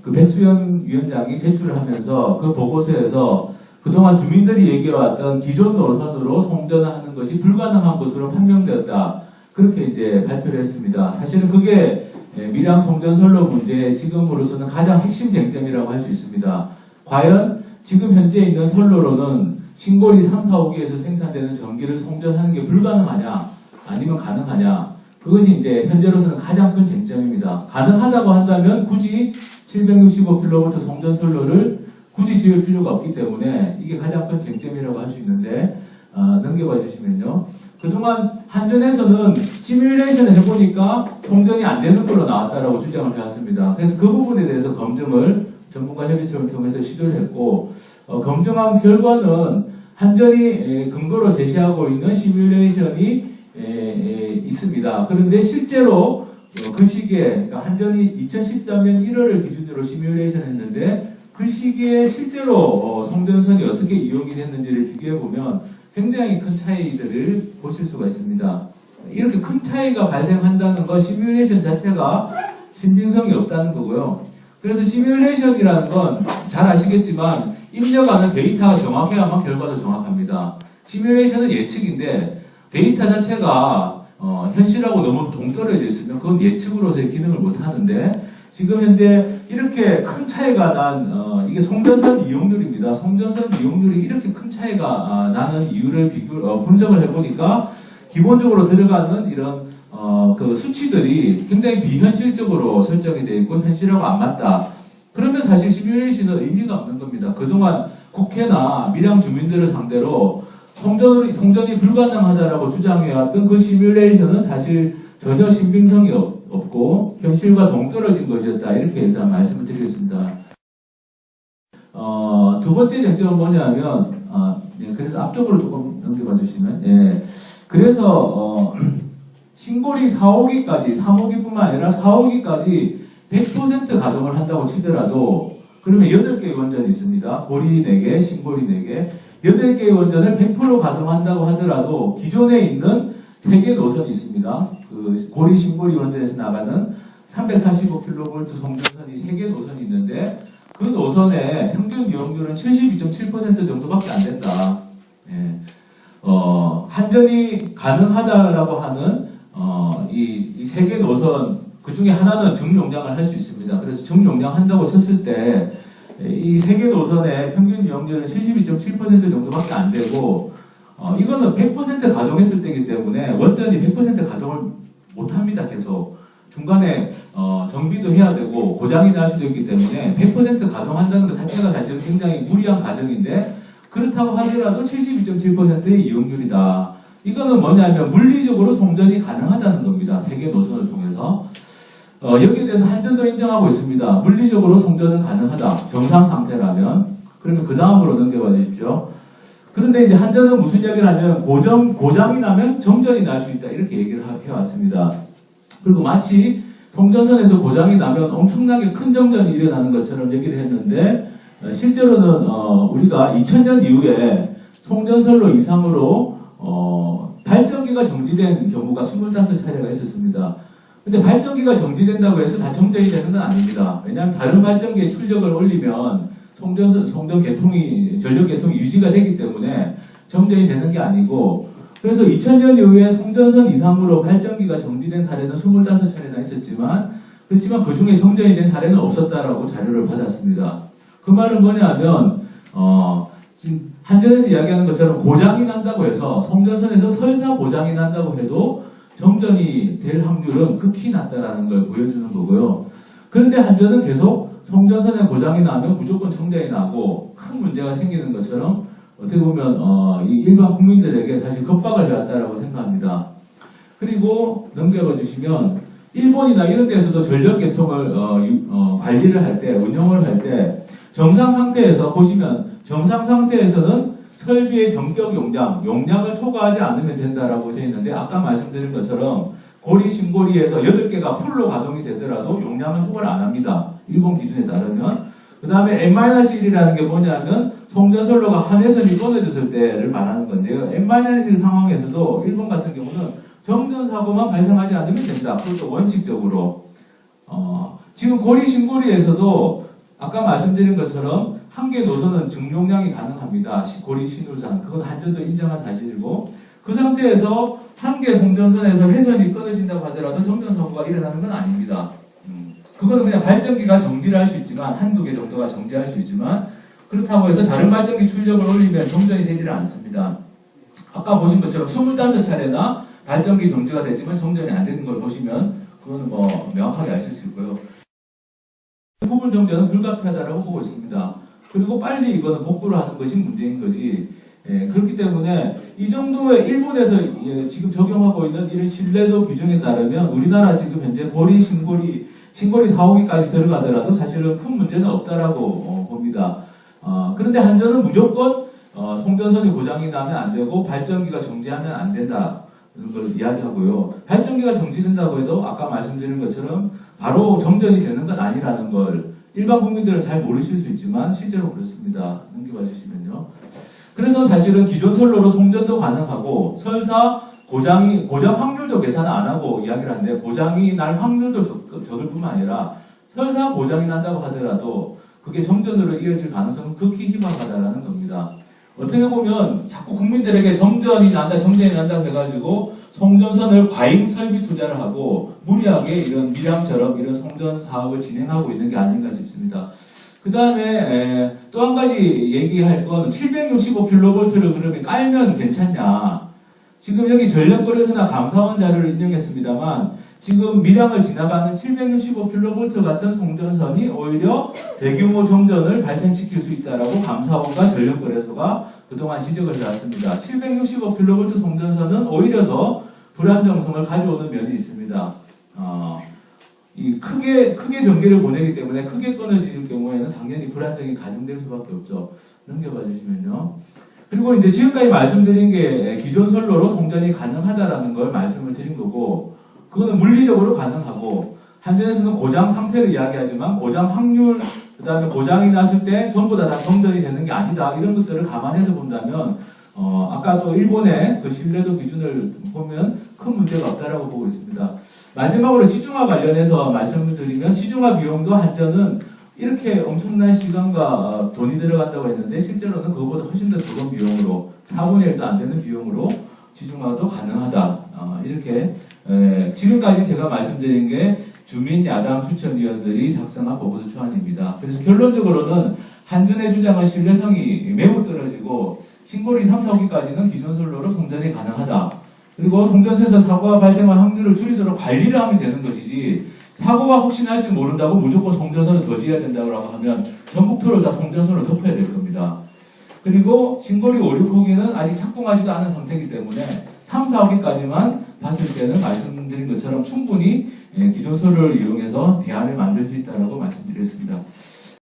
그 백수연 위원장이 제출을 하면서 그 보고서에서 그동안 주민들이 얘기해왔던 기존 노선으로 송전하는 것이 불가능한 것으로 판명되었다. 그렇게 이제 발표를 했습니다. 사실은 그게 밀양 송전선로 문제의 지금으로서는 가장 핵심 쟁점이라고 할 수 있습니다. 과연 지금 현재 있는 선로로는 신고리 3, 4, 5기에서 생산되는 전기를 송전하는 게 불가능하냐 아니면 가능하냐, 그것이 이제 현재로서는 가장 큰 쟁점입니다. 가능하다고 한다면 굳이 765kV 송전선로를 굳이 지을 필요가 없기 때문에 이게 가장 큰 쟁점이라고 할 수 있는데, 넘겨봐 주시면요. 그동안 한전에서는 시뮬레이션을 해보니까 송전이 안 되는 걸로 나왔다라고 주장을 해왔습니다. 그래서 그 부분에 대해서 검증을 전문가 협의체를 통해서 시도를 했고, 검증한 결과는 한전이 근거로 제시하고 있는 시뮬레이션이 있습니다. 그런데 실제로 그 시기에, 그러니까 한전이 2013년 1월을 기준으로 시뮬레이션을 했는데 그 시기에 실제로 송전선이 어떻게 이용이 됐는지를 비교해보면 굉장히 큰 차이들을 보실 수가 있습니다. 이렇게 큰 차이가 발생한다는 건 시뮬레이션 자체가 신빙성이 없다는 거고요. 그래서 시뮬레이션이라는 건 잘 아시겠지만 입력하는 데이터가 정확해야만 결과도 정확합니다. 시뮬레이션은 예측인데 데이터 자체가 현실하고 너무 동떨어져 있으면 그건 예측으로서의 기능을 못 하는데, 지금 현재 이렇게 큰 차이가 난 이게 송전선 이용률입니다. 송전선 이용률이 이렇게 큰 차이가 나는 이유를 분석을 해보니까 기본적으로 들어가는 이런 그 수치들이 굉장히 비현실적으로 설정이 되어 있고 현실하고 안 맞다. 그러면 사실 시뮬레이션은 의미가 없는 겁니다. 그동안 국회나 밀양 주민들을 상대로 송전이 불가능하다라고 주장해왔던 그 시뮬레이션은 사실 전혀 신빙성이 없고 현실과 동떨어진 것이었다. 이렇게 일단 말씀을 드리겠습니다. 두 번째 쟁점은 뭐냐면, 그래서 앞쪽으로 조금 넘겨봐 주시면, 그래서 신고리 4, 5기까지, 3, 5기뿐만 아니라 4, 5기까지 100% 가동을 한다고 치더라도, 그러면 8개의 원전이 있습니다. 고리 4개, 신고리 4개. 8개의 원전을 100% 가동한다고 하더라도 기존에 있는 3개 노선이 있습니다. 그 고리, 신고리 원전에서 나가는 345kV 송전선이 3개 노선이 있는데 그 노선의 평균 이용률은 72.7% 정도밖에 안 된다. 한전이 가능하다라고 하는 이 3개 노선, 그 중에 하나는 정용량을 할 수 있습니다. 그래서 정용량 한다고 쳤을 때 이 3개 노선의 평균 이용률은 72.7% 정도밖에 안 되고, 이거는 100% 가동했을 때이기 때문에 원전이 100% 가동을 못합니다. 계속 중간에 정비도 해야 되고 고장이 날 수도 있기 때문에 100% 가동한다는 것 자체가 사실은 굉장히 무리한 과정인데, 그렇다고 하더라도 72.7%의 이용률이다. 이거는 뭐냐면 물리적으로 송전이 가능하다는 겁니다. 3개 노선을 통해서. 여기에 대해서 한전도 인정하고 있습니다. 물리적으로 송전은 가능하다. 정상 상태라면. 그러면 그 다음으로 넘겨봐 주십시오. 그런데 이제 한전은 무슨 이야기를 하면 고장이 나면 정전이 날 수 있다. 이렇게 얘기를 해왔습니다. 그리고 마치 송전선에서 고장이 나면 엄청나게 큰 정전이 일어나는 것처럼 얘기를 했는데, 실제로는 우리가 2000년 이후에 송전선로 이상으로 발전기가 정지된 경우가 25차례가 있었습니다. 근데 발전기가 정지된다고 해서 다 정전이 되는 건 아닙니다. 왜냐하면 다른 발전기에 출력을 올리면 전력 계통이 유지가 되기 때문에 정전이 되는 게 아니고, 그래서 2000년 이후에 송전선 이상으로 발전기가 정지된 사례는 25차례나 있었지만, 그렇지만 그 중에 정전이 된 사례는 없었다라고 자료를 받았습니다. 그 말은 뭐냐면, 지금 한전에서 이야기하는 것처럼 고장이 난다고 해서 송전선에서 설사 고장이 난다고 해도 정전이 될 확률은 극히 낮다라는 걸 보여주는 거고요. 그런데 한전은 계속 송전선에 고장이 나면 무조건 정전이 나고 큰 문제가 생기는 것처럼 어떻게 보면 이 일반 국민들에게 사실 겁박을 해왔다라고 생각합니다. 그리고 넘겨봐 주시면 일본이나 이런 데서도 전력 계통을 관리를 할 때, 운영을 할 때 정상 상태에서 보시면 정상 상태에서는 설비의 전격 용량을 초과하지 않으면 된다라고 되어 있는데, 아까 말씀드린 것처럼 고리, 신고리에서 8개가 풀로 가동이 되더라도 용량은 초과를 안 합니다. 일본 기준에 따르면. 그 다음에 N-1이라는 게 뭐냐면 송전선로가 한해선이 끊어졌을 때를 말하는 건데요. N-1 상황에서도 일본 같은 경우는 정전사고만 발생하지 않으면 된다. 그것도 원칙적으로. 지금 고리 신고리에서도 아까 말씀드린 것처럼 한 개 노선은 증용량이 가능합니다. 고리 신울산. 그건 한전도 인정한 사실이고, 그 상태에서 한 개 송전선에서 회선이 끊어진다고 하더라도 정전사고가 일어나는 건 아닙니다. 그거는 그냥 발전기가 정지를 할 수 있지만, 한두 개 정도가 정지할 수 있지만, 그렇다고 해서 다른 발전기 출력을 올리면 정전이 되지는 않습니다. 아까 보신 것처럼 25차례나 발전기 정지가 됐지만 정전이 안 되는 걸 보시면 그거는 뭐 명확하게 아실 수 있고요. 후불 정전은 불가피하다라고 보고 있습니다. 그리고 빨리 이거는 복구를 하는 것이 문제인 거지. 그렇기 때문에 이 정도의 일본에서 지금 적용하고 있는 이런 신뢰도 규정에 따르면 우리나라 지금 현재 고리, 신고리 4호기까지 들어가더라도 사실은 큰 문제는 없다라고 봅니다. 그런데 한전은 무조건 송전선이 고장이 나면 안 되고 발전기가 정지하면 안 된다. 이런 걸 이야기하고요. 발전기가 정지된다고 해도 아까 말씀드린 것처럼 바로 정전이 되는 건 아니라는 걸 일반 국민들은 잘 모르실 수 있지만 실제로 그렇습니다. 넘겨봐 주시면요. 그래서 사실은 기존 선로로 송전도 가능하고 설사 고장 확률도 계산 안 하고 이야기를 하는데 고장이 날 확률도 적을 뿐만 아니라 설사 고장이 난다고 하더라도 그게 정전으로 이어질 가능성은 극히 희박하다라는 겁니다. 어떻게 보면 자꾸 국민들에게 정전이 난다 해가지고 송전선을 과잉 설비 투자를 하고 무리하게 이런 밀양처럼 이런 송전 사업을 진행하고 있는 게 아닌가 싶습니다. 그 다음에 또 한 가지 얘기할 건 765kV를 그러면 깔면 괜찮냐. 지금 여기 전력거래소나 감사원 자료를 인용했습니다만 지금 밀양을 지나가는 765kV 같은 송전선이 오히려 대규모 정전을 발생시킬 수 있다라고 감사원과 전력거래소가 그동안 지적을 해왔습니다. 765kV 송전선은 오히려 더 불안정성을 가져오는 면이 있습니다. 이 크게 전기를 보내기 때문에 크게 끊어질 경우에는 당연히 불안정이 가중될 수밖에 없죠. 넘겨봐 주시면요. 그리고 이제 지금까지 말씀드린 게 기존 선로로 송전이 가능하다라는 걸 말씀을 드린 거고, 그거는 물리적으로 가능하고, 한전에서는 고장 상태를 이야기하지만 고장 확률, 그 다음에 고장이 났을 때 전부 다 정전이 되는 게 아니다. 이런 것들을 감안해서 본다면, 아까 또 일본의 그 신뢰도 기준을 보면 큰 문제가 없다라고 보고 있습니다. 마지막으로 지중화 관련해서 말씀을 드리면, 지중화 비용도 한전은 이렇게 엄청난 시간과 돈이 들어간다고 했는데 실제로는 그거보다 훨씬 더 적은 비용으로 4분의 1도 안 되는 비용으로 지중화도 가능하다. 이렇게 지금까지 제가 말씀드린 게 주민야당 추천위원들이 작성한 보고서 초안입니다. 그래서 결론적으로는 한전의 주장은 신뢰성이 매우 떨어지고 신고리 3, 4호기까지는 기존 선로로 송전이 가능하다. 그리고 송전선에서 사고가 발생할 확률을 줄이도록 관리를 하면 되는 것이지 사고가 혹시 날지 모른다고 무조건 송전선을 더 지어야 된다고 하면 전국토를 다 송전선으로 덮어야 될 겁니다. 그리고 신고리 5, 6호기는 아직 착공하지도 않은 상태이기 때문에 3, 4호기까지만 봤을 때는 말씀드린 것처럼 충분히 기존 선로를 이용해서 대안을 만들 수 있다고 말씀드렸습니다.